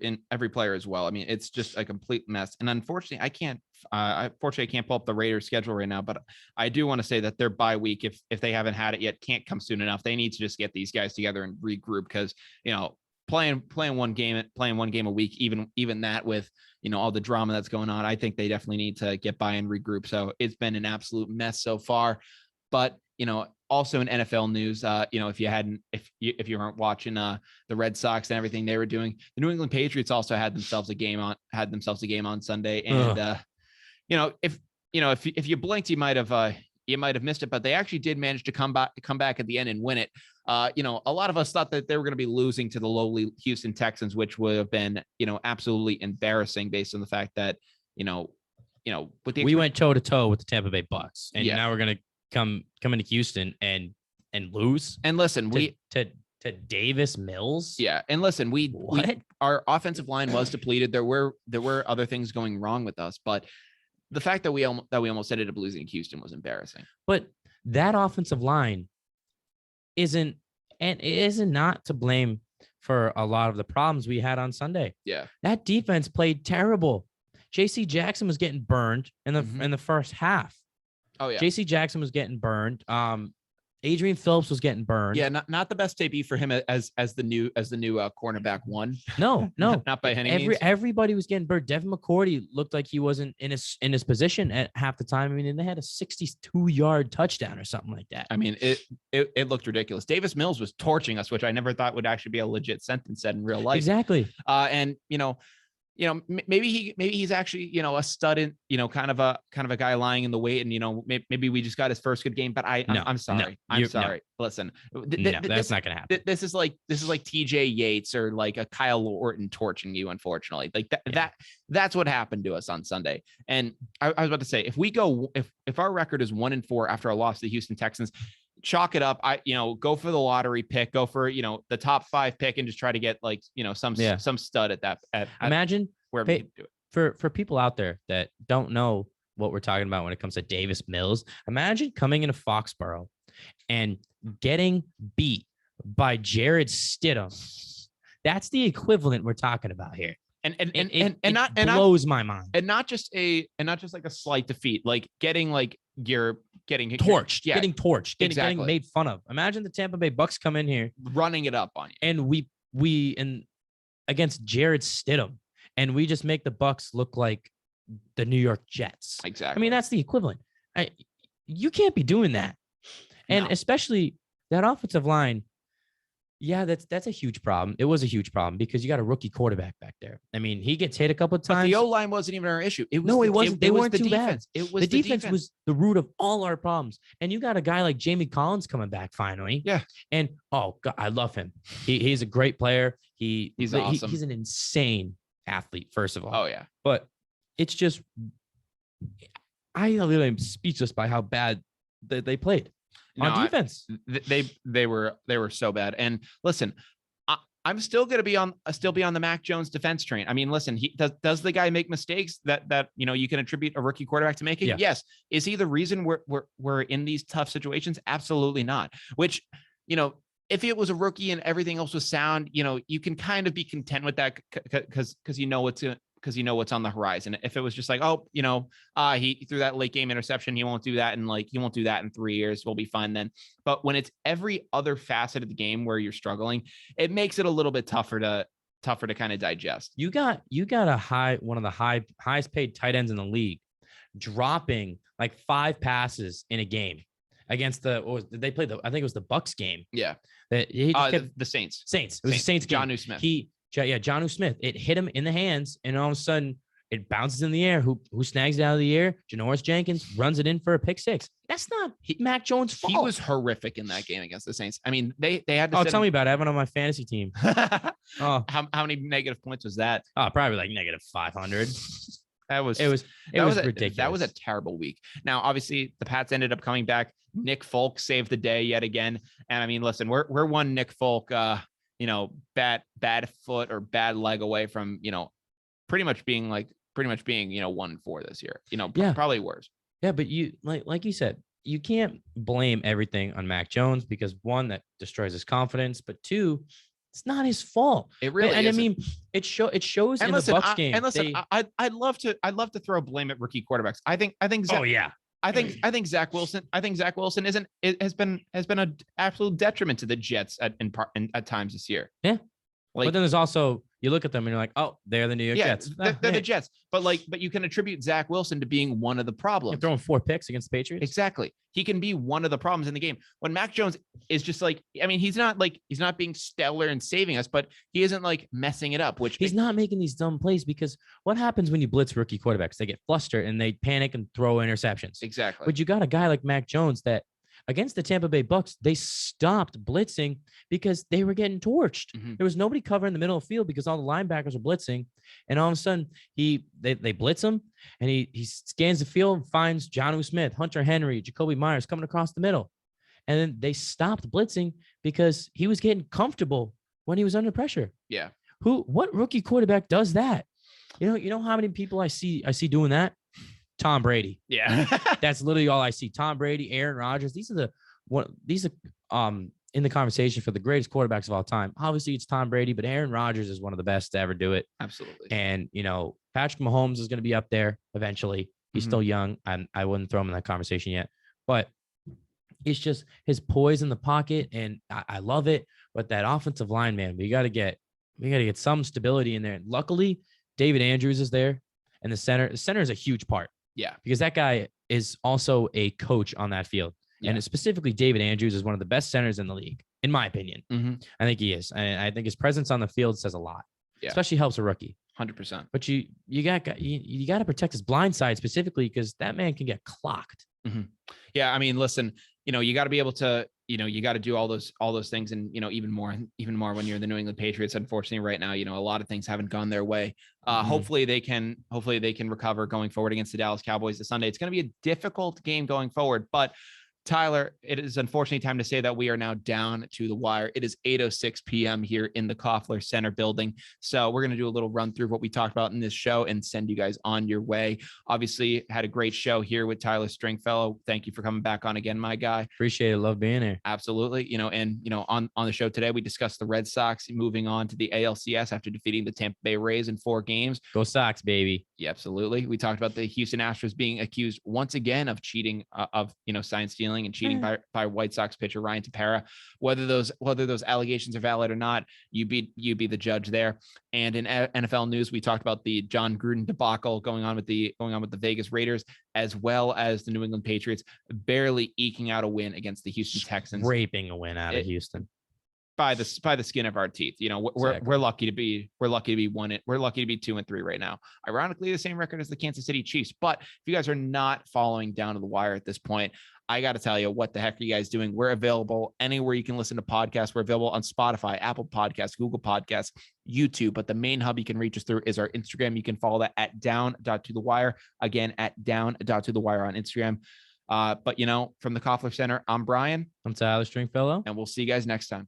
as well. I mean, it's just a complete mess. And unfortunately, I can't pull up the Raiders schedule right now, but I do want to say that their bye week, if they haven't had it yet, can't come soon enough. They need to just get these guys together and regroup, because, playing one game a week, even that with, all the drama that's going on, I think they definitely need to get by and regroup. So it's been an absolute mess so far. But, also in NFL news, if you weren't watching the Red Sox and everything they were doing, the New England Patriots also had themselves a game on Sunday. And, if you blinked, you might have missed it, but they actually did manage to come back at the end and win it. A lot of us thought that they were going to be losing to the lowly Houston Texans, which would have been, absolutely embarrassing based on the fact that, we went toe to toe with the Tampa Bay Bucks, and now we're going to come into Houston and lose. And listen, to Davis Mills. Yeah. And listen, our offensive line was depleted. There were other things going wrong with us, but the fact that we almost ended up losing in Houston was embarrassing. But that offensive line isn't not to blame for a lot of the problems we had on Sunday. Yeah. That defense played terrible. JC Jackson was getting burned in the first half. Oh yeah. JC Jackson was getting burned. Adrian Phillips was getting burned. Yeah, not the best debut for him as the new cornerback one. No, not by any means. Everybody was getting burned. Devin McCourty looked like he wasn't in his position at half the time. I mean, they had a 62-yard touchdown or something like that. I mean, it looked ridiculous. Davis Mills was torching us, which I never thought would actually be a legit sentence said in real life. Exactly. And maybe he's actually, a stud in, kind of a guy lying in the weight, and, maybe we just got his first good game, but I'm sorry. I'm sorry. No. Listen, that's not going to happen. This is like TJ Yates or like a Kyle Orton torching you. Unfortunately, like that's what happened to us on Sunday. And I was about to say, if our record is 1-4 after our loss to the Houston Texans, chalk it up. Go for the lottery pick, go for, the top 5 pick, and just try to get like, some stud at that. Imagine wherever you do it. For people out there that don't know what we're talking about when it comes to Davis Mills, imagine coming into Foxborough and getting beat by Jared Stidham. That's the equivalent we're talking about here. And blows my mind. And not just like a slight defeat, like getting torched, getting made fun of. Imagine the Tampa Bay Bucks come in here running it up on you, and we against Jared Stidham, and we just make the Bucks look like the New York Jets. Exactly. I mean, that's the equivalent. You can't be doing that, and especially that offensive line. Yeah, that's a huge problem. It was a huge problem because you got a rookie quarterback back there. I mean, he gets hit a couple of times. But the O-line wasn't even our issue. It wasn't. They weren't too bad. It was the defense was the root of all our problems. And you got a guy like Jamie Collins coming back finally. Yeah. And oh God, I love him. He's a great player. He's awesome. He's an insane athlete, first of all. Oh yeah. But it's just, I literally am speechless by how bad they played. On defense. They were so bad. And listen, I'm still going to be on the Mac Jones defense train. I mean, listen, does the guy make mistakes that you can attribute a rookie quarterback to making? Yeah. Yes. Is he the reason we're in these tough situations? Absolutely not. Which, if it was a rookie and everything else was sound, you can kind of be content with that because because you know what's on the horizon. If it was just like, oh, he threw that late game interception, he won't do that in 3 years, we'll be fine then. But when it's every other facet of the game where you're struggling, it makes it a little bit tougher to kind of digest. You got one of the highest paid tight ends in the league, dropping like 5 passes in a game against I think it was the Bucks game. Yeah. That he just kept, the Saints. It was the Saints game. Jonnu Smith. Jonnu Smith. It hit him in the hands, and all of a sudden it bounces in the air. Who snags it out of the air? Janoris Jenkins runs it in for a pick six. That's not Mac Jones' fault. He was horrific in that game against the Saints. I mean, they had to. Oh, tell me about it. I have it on my fantasy team. How many negative points was that? Oh, probably like negative 500. It was ridiculous. That was a terrible week. Now, obviously, the Pats ended up coming back. Nick Folk saved the day yet again. And I mean, listen, we're one Nick Folk, bad foot or bad leg away from, pretty much being 1-4 this year. Probably worse. Yeah, but you like you said, you can't blame everything on Mac Jones because 1, that destroys his confidence, but 2, it's not his fault. It really and isn't. I mean, it shows and in listen, the Bucs game. And listen, I'd love to throw blame at rookie quarterbacks. I think Zach, oh yeah. I think Zach Wilson has been an absolute detriment to the Jets at times this year. Yeah. But then there's also, you look at them and you're like, oh, they're the New York Jets. They're the Jets. But you can attribute Zach Wilson to being one of the problems. You're throwing 4 picks against the Patriots. Exactly. He can be one of the problems in the game. When Mac Jones is just he's not being stellar and saving us, but he isn't messing it up, which he's not making these dumb plays because what happens when you blitz rookie quarterbacks? They get flustered and they panic and throw interceptions. Exactly. But you got a guy like Mac Jones that against the Tampa Bay Bucks, they stopped blitzing because they were getting torched. Mm-hmm. There was nobody covering the middle of the field because all the linebackers were blitzing. And all of a sudden, they blitz him, and he scans the field and finds Jonnu Smith, Hunter Henry, Jacoby Myers coming across the middle. And then they stopped blitzing because he was getting comfortable when he was under pressure. Yeah. What rookie quarterback does that? You know how many people I see doing that? Tom Brady. Yeah. That's literally all I see. Tom Brady, Aaron Rodgers. These are in the conversation for the greatest quarterbacks of all time. Obviously, it's Tom Brady, but Aaron Rodgers is one of the best to ever do it. Absolutely. And, Patrick Mahomes is going to be up there eventually. He's still young. I wouldn't throw him in that conversation yet. But it's just his poise in the pocket, and I love it. But that offensive line, man, we got to get some stability in there. And luckily, David Andrews is there, and the center is a huge part. Yeah. Because that guy is also a coach on that field. Yeah. And specifically, David Andrews is one of the best centers in the league, in my opinion. Mm-hmm. I think he is. And I think his presence on the field says a lot, especially helps a rookie. 100%. But you got to protect his blind side specifically because that man can get clocked. Mm-hmm. Yeah. I mean, listen, you got to be able to, you got to do all those things. And, even more when you're the New England Patriots. Unfortunately, right now, a lot of things haven't gone their way. Hopefully they can recover going forward against the Dallas Cowboys this Sunday. It's going to be a difficult game going forward, but Tyler, it is unfortunately time to say that we are now down to the wire. It is 8:06 p.m. here in the Koffler Center building. So we're going to do a little run through of what we talked about in this show and send you guys on your way. Obviously, had a great show here with Tyler Stringfellow. Thank you for coming back on again, my guy. Appreciate it. Love being here. Absolutely. On the show today, we discussed the Red Sox moving on to the ALCS after defeating the Tampa Bay Rays in 4 games. Go Sox, baby. Yeah, absolutely. We talked about the Houston Astros being accused once again of cheating, sign stealing and cheating by White Sox pitcher Ryan Tepera. Whether those allegations are valid or not, you be the judge there. And in NFL news, we talked about the Jon Gruden debacle going on with the Vegas Raiders, as well as the New England Patriots barely eking out a win against the Houston Texans, scraping a win out of Houston by the skin of our teeth. We're lucky to be 1-1. We're lucky to be 2-3 right now. Ironically, the same record as the Kansas City Chiefs. But if you guys are not following down to the wire at this point, I got to tell you, what the heck are you guys doing? We're available anywhere you can listen to podcasts. We're available on Spotify, Apple Podcasts, Google Podcasts, YouTube. But the main hub you can reach us through is our Instagram. You can follow that at down.to-the-wire. Again, at down.to-the-wire on Instagram. But from the Koffler Center, I'm Brian. I'm Tyler Stringfellow. And we'll see you guys next time.